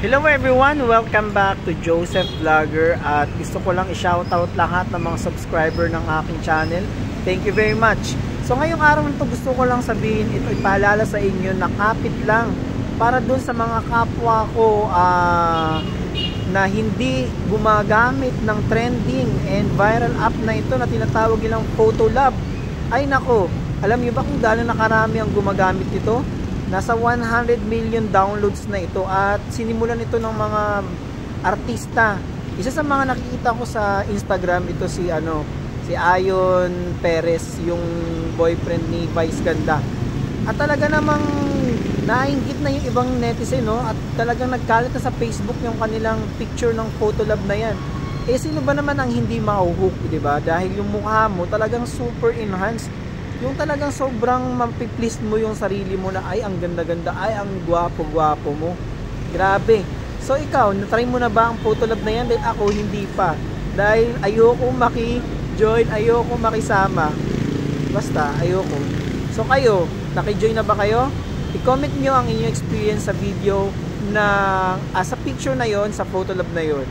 Hello everyone! Welcome back to Joseph Vlogger at gusto ko lang i-shoutout lahat ng mga subscriber ng aking channel. Thank you very much! So ngayong araw nito gusto ko lang sabihin, ito ipaalala sa inyo na kapit lang para dun sa mga kapwa ko na hindi gumagamit ng trending and viral app na ito na tinatawag nilang Photolab. Ay nako, alam niyo ba kung gaano na karami ang gumagamit nito? Nasa 100 million downloads na ito at sinimulan ito ng mga artista. Isa sa mga nakikita ko sa Instagram ito si Ayon Perez, yung boyfriend ni Vice Ganda. At talaga namang nainggit na yung ibang netizen, no? At talagang nagkalat na sa Facebook yung kanilang picture ng Photolab na yan. Eh sino ba naman ang hindi mahuhook, 'di ba? Dahil yung mukha mo talagang super enhanced. Yung talagang sobrang mampiplease mo yung sarili mo na ay ang ganda-ganda, ay ang gwapo-gwapo mo. Grabe. So ikaw, natry mo na ba ang Photolab na yan? Dahil ako hindi pa. Dahil ayoko maki-join, ayoko makisama. Basta, ayoko. So kayo, naki-join na ba kayo? I-comment nyo ang inyong experience sa video na sa picture na yon, sa Photolab na yon.